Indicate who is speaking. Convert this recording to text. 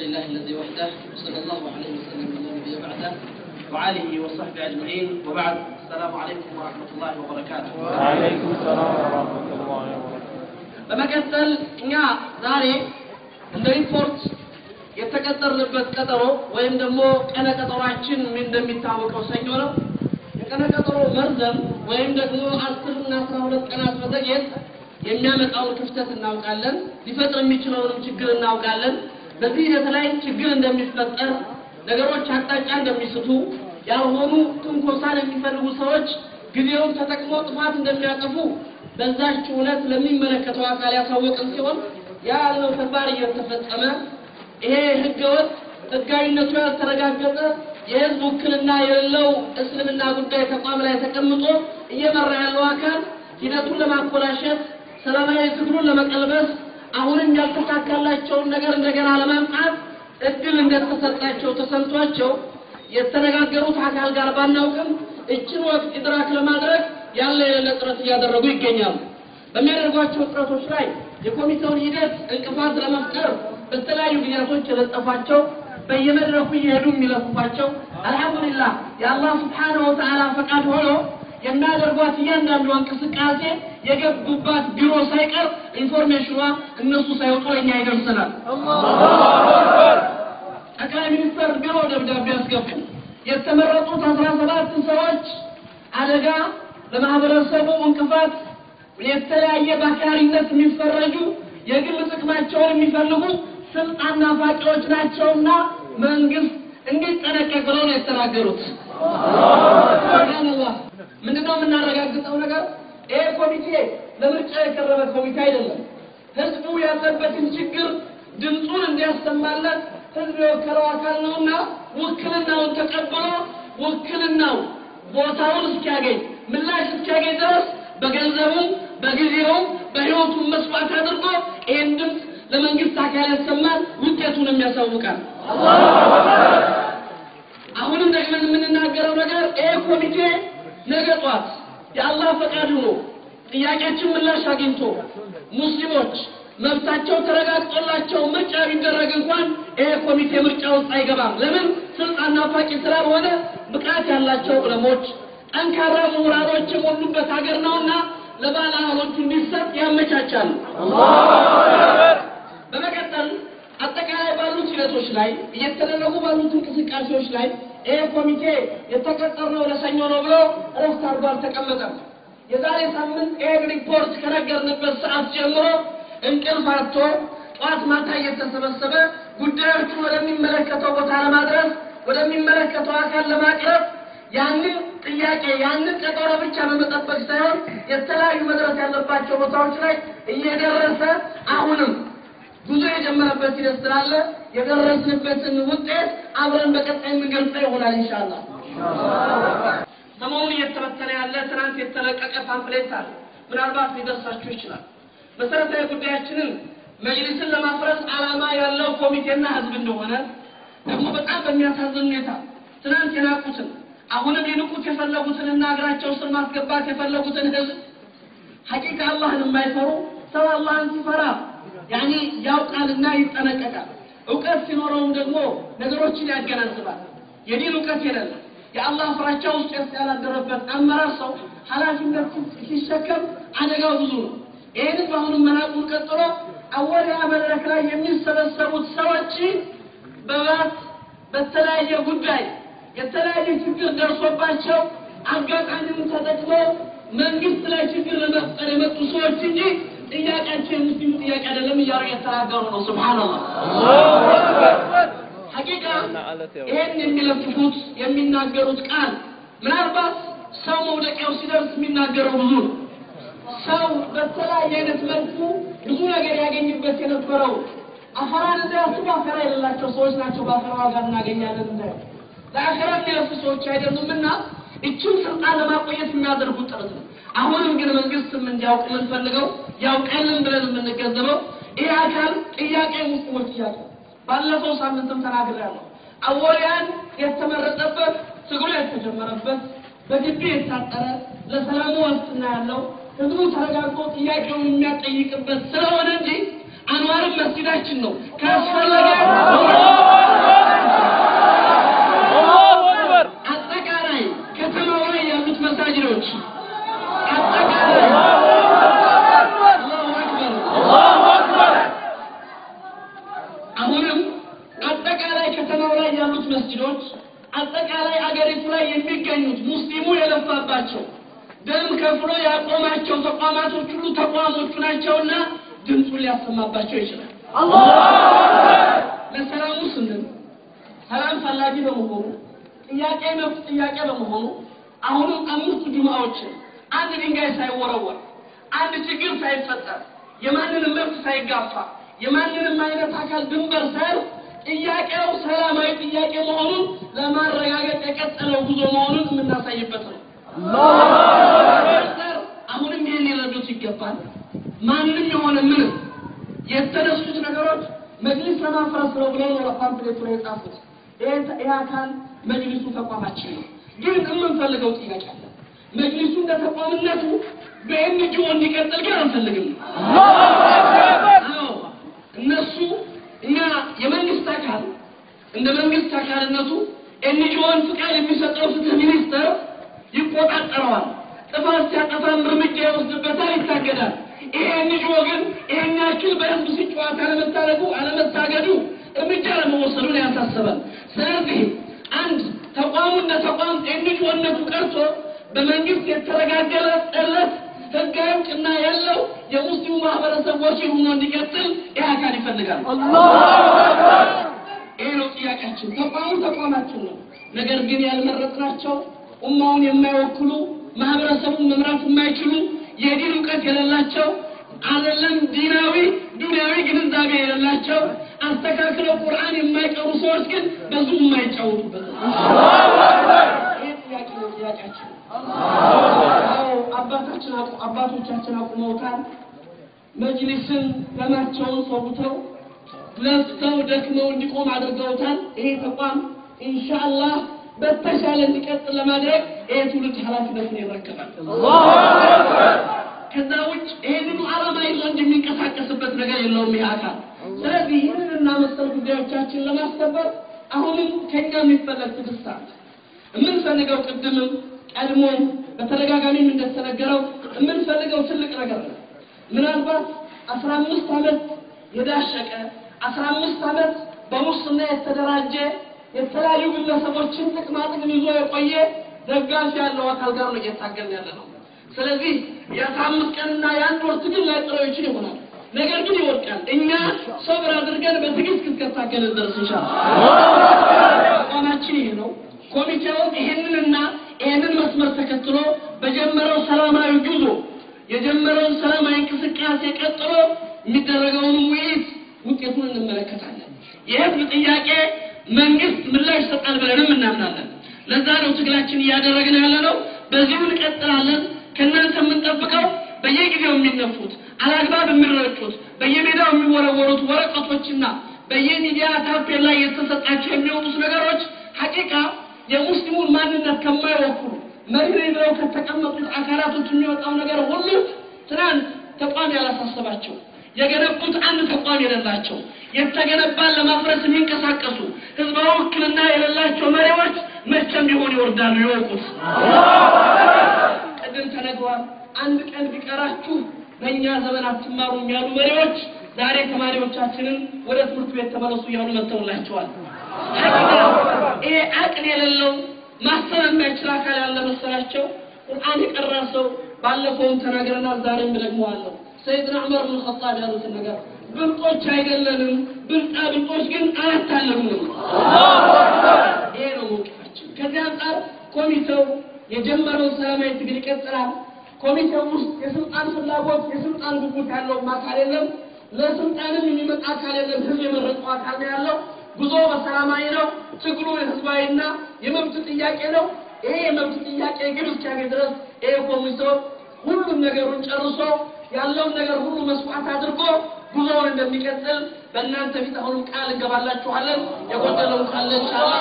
Speaker 1: لله الذي وحده صلى الله عليه وسلم على نبي بعده وعليه وصحبه أجمعين وبعد السلام عليكم ورحمة الله وبركاته.
Speaker 2: وعليكم السلام ورحمة الله وبركاته.
Speaker 1: لما قتل إنها داري الريبورت يتكثر لبس كترو وين دمو أنا كتراچن من دم يتعوقوا سينورو أنا كترو مرزم وين دمو أصل الناس راولت كناس مزجت የሚያመጣ ክፍተት እናውቃለን ሊፈጥር የሚችለው ችግር እናውቃለን በዚህ የተለያየ ችግር እንደሚፈጠር ነገሮች አጣጫ እንደሚስቱ ያልሆኑ ትንኮሳን የሚፈልጉ ሰዎች ጊዜውን ተጠቅመው ጥፋት እንደሚያጠፉ በዛች እውነት ለሚመለከተው አካል ያሳወቅን ሲሆን ያለው ተግባር እየተፈጸመ ይሄ ህገወጥ ህጋዊነቱ ያልተረጋገጠ የህዝብ ውክልና የሌለው እስልምና ጉዳይ ተቋም ላይ ተቀምጦ እየመራ ያለው አካል ሂደቱን ለማኮላሸት ሰላማዊ ትግሉን ለመቀልበስ አሁንም ያልተሳካላቸው ነገር እንደገና ለማምጣት እድል እንደተሰጣቸው ተሰምቷቸው የተነጋገሩት አካል ጋር ባናውቅም እችን ወቅት ኢድራክ ለማድረግ ያለ ጥረት እያደረጉ ይገኛሉ በሚያደርጓቸው ጥረቶች ላይ የኮሚቴውን ሂደት እንቅፋት ለመፍጠር በተለያዩ ጊዜያቶች ለጠፋቸው በየመድረኩ ይሄዱ የሚለፉባቸው አልহামዱሊላህ የአላህ Subhanahu Wa Ta'ala ፈቃድ ሆኖ የሚያደርጓት እያንዳንዱ እንቅስቃሴ የገቡባት ቢሮ ሳይቀር ኢንፎርሜሽኗ እነሱ ሳይወጡ ለኛ ይደርሰናል አላሁ አክበር ጠቅላይ ሚኒስትር ቢሮ ደብዳቤ ያስገቡ የተመረጡት 17 ሰዎች አደጋ ለማህበረሰቡ እንቅፋት የተለያየ ባካሪነት የሚፈረጁ የግል ጥቅማቸውን የሚፈልጉ ስልጣን ናፋቂዎች ናቸውና መንግስት እንዲጠነቀቅ ብለው ነው የተናገሩት ሱብሃንአላህ ምንድነው የምናረጋግጠው ነገር ይሄ ኮሚቴ ለምርጫ የቀረበ ኮሚቴ አይደለም ህዝቡ ያለበትን ችግር ድምጹን እንዲያሰማለት ህዝብ የወከለው አካል ነውና ውክልናውን ተቀብሎ ውክልናው ቦታውን እስኪያገኝ ምላሽ እስኪያገኝ ድረስ በገንዘቡ በጊዜው በህይወቱ መስዋዕት አድርጎ ይሄን ድምጽ ለመንግስት አካል ያሰማል ውጤቱንም ያሳውቃል አላሁ አክበር አሁንም ደግሞ የምንናገረው ነገር ይሄ ኮሚቴ ነገጧት የአላህ ፈቃድ ሆኖ ጥያቄያችን ምላሽ አግኝቶ ሙስሊሞች መብታቸው ተረጋግጦላቸው ምርጫ ቢደረግ እንኳን ይሄ ኮሚቴ ምርጫ ውስጥ አይገባም ለምን ስልጣን ናፋቂ ስላልሆነ ብቃት ያላቸው ዑለሞች ጠንካራ ምሁራኖች የሞሉበት ሀገር ነውና ለባለሀብቶቹ እንዲሰጥ ያመቻቻል አላሁ አክበር በመቀጠል አጠቃላይ ባሉት ሂደቶች ላይ እየተደረጉ ባሉት እንቅስቃሴዎች ላይ ይሄ ኮሚቴ የተቀጠረው ለሰኞ ነው ብሎ ረፍት አድርጎ አልተቀመጠም የዛሬ ሳምንት ይሄ ሪፖርት ከነገርንበት ሰዓት ጀምሮ እንቅልፍ አጥቶ ጧት ማታ እየተሰበሰበ ጉዳዮቹ ወደሚመለከተው ቦታ ለማድረስ ወደሚመለከተው አካል ለማቅረብ ያንን ጥያቄ ያንን ቀጠሮ ብቻ በመጠበቅ ሳይሆን የተለያዩ መድረስ ያለባቸው ቦታዎች ላይ እየደረሰ አሁንም ጉዞ የጀመረበት ሂደት ስላለ የደረስንበትን ውጤት አብረን በቀጣይ የምንገልጸው ይሆናል ኢንሻአላህ ሰሞኑን እየተበተነ ያለ ትናንት የተለቀቀ ፓምፍሌት አለ ምናልባት ሊደርሳችሁ ይችላል መሰረታዊ ጉዳያችንን መጅሊስን ለማፍረስ ዓላማ ያለው ኮሚቴና ህዝብ እንደሆነ ደግሞ በጣም በሚያሳዝን ሁኔታ ትናንት የናቁትን አሁንም ሊንቁት የፈለጉትንና እግራቸው ስር ማስገባት የፈለጉትን ህዝብ ሐቂቃ አላህን የማይፈሩ ሰው አላህን ሲፈራ ያኒ ያውቃልና ይጠነቀቃል እውቀት ሲኖረው ደግሞ ነገሮችን ያገናዝባል የዲን እውቀት የሌለው የአላህ ፍራቻ ውስጥ ያላደረበት አመራር ሰው ኃላፊነት ሲሸከም አደጋው ብዙ ነው ይሄን ባሁን መናቁን ቀጥሎ አወላ መድረክ ላይ የሚሰበሰቡት ሰዎች በባት በተለያየ ጉዳይ የተለያየ ችግር ደርሶባቸው አጋጣሚውን ተጠቅመው መንግስት ላይ ችግር ለመፍጠር የመጡ ሰዎች እንጂ ጥያቄያቸው ሙስሊሙ ጥያቄ አይደለም እያሉ የተናገሩ ነው ሱብሃንአላህ አላሁ አክበር ሐቂቃ ይሄን የሚለፍፉት የሚናገሩት ቃል ምናልባት ሰው መውደቂያው ሲደርስ የሚናገረው ብዙ ነው ሰው በተለያየ አይነት መልኩ ብዙ ነገር ያገኝበት የነበረው አፈራን እንዳያስቡ አፈራ የሌላቸው ሰዎች ናቸው በአፈራ ዋጋ እናገኛለን እንዳይ ለአፈራ የሚለፉ ሰዎች አይደሉምና እቺን ስልጣን ለማቆየት የሚያደርጉት ጥረት ነው አሁንም ግን መንግስትም እንዲያውቅ የምንፈልገው ያውቃልን ብለን የምንገዘበው ይሄ አካል ጥያቄ ሙስሊሞች ጥያቄ ባለፈው ሳምንትም ተናግሬያለሁ አወሊያን የተመረጠበት ትግሉ የተጀመረበት በግቢ የታጠረ ለሰላሙ ዋስትና ያለው ህዝቡ ተረጋግጦ ጥያቄውን የሚያጠይቅበት ስለሆነ እንጂ አንዋር መስጊዳችን ነው ካስፈለገ ተቋማቶች ሁሉ ተቋሞቹ ናቸውና ድምፁን ሊያሰማባቸው ይችላል ለሰላሙ ስንል ሰላም ፈላጊ በመሆኑ ጥያቄ በመሆኑ አሁንም አምስት ጁማዎች አንድ ድንጋይ ሳይወረወር አንድ ችግር ሳይፈጠር የማንንም መብት ሳይጋፋ የማንንም አይነት አካል ድንበር ሳይል ጥያቄው ሰላማዊ ጥያቄ መሆኑን ለማረጋገጥ የቀጠለው ጉዞ መሆኑን የምናሳይበት ነው አሁንም ይሄን ሊረዱት ይገባል ማንንም የሆነ ምን የተነሱት ነገሮች መጅሊስ ለማፍረስ ነው ብለው ነው ፓምፕሌቱ ላይ ጻፉት ይሄ አካል መጅሊሱ ተቋማችን ነው ግን የምንፈልገው ጥያቄ አለ መጅሊሱ እንደተቋምነቱ በኤንጂኦ እንዲቀጥል ግን አንፈልግም እነሱ እኛ የመንግስት አካል እንደ መንግስት አካልነቱ ኤንጂኦን ፍቃድ የሚሰጠው ፍትህ ሚኒስተር ይቆጣጠረዋል ጥፋት ሲያጠፋም እርምጃ ይወስድበታል ይታገዳል ይሄ ኤንጂኦ ግን ይሄኛችሁ በህዝብ ሲጫወት አለመታገዱ እርምጃ ለመወሰዱን ያሳስባል ስለዚህ አንድ ተቋሙ እንደ ተቋም ኤንጂኦነቱ ቀርቶ በመንግስት የተረጋገጠለት ህጋዊ እውቅና ያለው የሙስሊሙ ማህበረሰብ ወኪል ሆኖ እንዲቀጥል ይሄ አካል ይፈልጋል ይሄ ነው ጥያቄያችን ተቋማችን ነው ነገር ግን ያልመረጥናቸው ኡማውን የማይወክሉ ማህበረሰቡን መምራት የማይችሉ የዲን ዕውቀት የሌላቸው አይደለም ዲናዊ ዱንያዊ ግንዛቤ የሌላቸው አስተካክለው ቁርአን የማይቀሩ ሰዎች ግን በዙ የማይጫወቱበት ይሄ ጥያቄያችን አባቶቻችን አቁመውታል መጅሊስን ለማቸውን ሰውተው ለፍተው ደክመው እንዲቆም አድርገውታል ይሄ ተቋም ኢንሻአላህ በተሻለ እንዲቀጥል ለማድረግ ይሄ ትውልድ ኃላፊነቱን ይረከባል ከዛ ውጭ ይሄንን ዓላማ ይዞ እንደሚንቀሳቀስበት ነገር የለውም ይሄ አካል ስለዚህ ይህንንና መሰል ጉዳዮቻችን ለማስተባበር አሁንም ከኛ የሚፈለግ ትዕግስት አለ የምንፈልገው ቅድምም ቀድሞም በተደጋጋሚም እንደተነገረው የምንፈልገው ትልቅ ነገር ነው ምናልባት 15 ዓመት የዳሸቀ 15 ዓመት በሙስና የተደራጀ የተለያዩ ግለሰቦችን ጥቅማጥቅም ይዞ የቆየ ደጋፊ ያለው አካል ጋር ነው እየታገልን ያለነው ስለዚህ የ15 ቀንና የ1 ወር ትግል ላይጥረው ይችል ይሆናል ነገር ግን ይወድቃል እኛ ሶብር አድርገን በትዕግስት እስከታገልን ድረስ ኢንሻአላህ አቋማችን ይሄ ነው ኮሚቴው ይሄንን መስመር ተከትሎ በጀመረው ሰላማዊ ጉዞ የጀመረውን ሰላማዊ እንቅስቃሴ ቀጥሎ የሚደረገውን ውይይት ውጤቱን እንመለከታለን የህዝብ ጥያቄ መንግስት ምላሽ ሰጣል ብለንም እናምናለን ለዛ ነው ትግላችን ያደረግን ያለነው በዚሁ እንቀጥላለን ከእናንተ የምንጠብቀው በየጊዜው የሚነፉት አላግባብ የሚረጩት በየሜዳው የሚወረወሩት ወረቀቶችና በየሚዲያ ታፔላ ላይ የተሰጣቸው የሚወጡት ነገሮች ሐቂቃ የሙስሊሙን ማንነት ከማይወክሉ መሪር ብለው ከተቀመጡት አካላቶች የሚወጣው ነገር ሁሉ ትናንት ተቋም ያላሳሰባቸው የገነቡት አንድ ተቋም የሌላቸው የተገነባን ለማፍረስ የሚንቀሳቀሱ ህዝባዊ ውክልና የሌላቸው መሪዎች መቼም ቢሆን ይወርዳሉ ይወቁት ቀደም ተነግሯል አንድ ቀን ቢቀራችሁ በእኛ ዘመን አትማሩ የሚያሉ መሪዎች ዛሬ ተማሪዎቻችንን ወደ ትምህርት ቤት ተመለሱ ያሉ መተውላቸዋል ይሄ አቅል የሌለው ማሰብ የማይችል አካል ያለ መሰላቸው ቁርአን የቀራሰው ባለፈው ተናገረናል ዛሬም ደግመዋለሁ ሰይድና ዑመር ኢብኑ ኸጣብ ያሉት ነገር ብልጦች አይደለንም ብልጦች ግን አያታለሉንም ይሄ ነው ሞቅፋችን ከዚያ አንፃር ኮሚቴው የጀመረው ሰላማዊ ትግል ይቀጥላል ኮሚቴው ውስጥ የስልጣን ፍላጎት የስልጣን ጉጉት ያለው አካል የለም ለስልጣንም የሚመጣ አካል የለም ህዝብ የመረጠው አካል ነው ያለው ጉዞ በሰላማዊ ነው ትግሉ የህዝባዊና የመብት ጥያቄ ነው ይሄ የመብት ጥያቄ ግን እስኪያገኝ ድረስ ይሄ ኮሚቴው ሁሉም ነገሩን ጨርሶ ያለውን ነገር ሁሉ መስዋዕት አድርጎ ጉዞውን እንደሚቀጥል በእናንተ ፊት አሁን ቃል እንገባላችኋለን የጎደለውን ቃል ኢንሻአላህ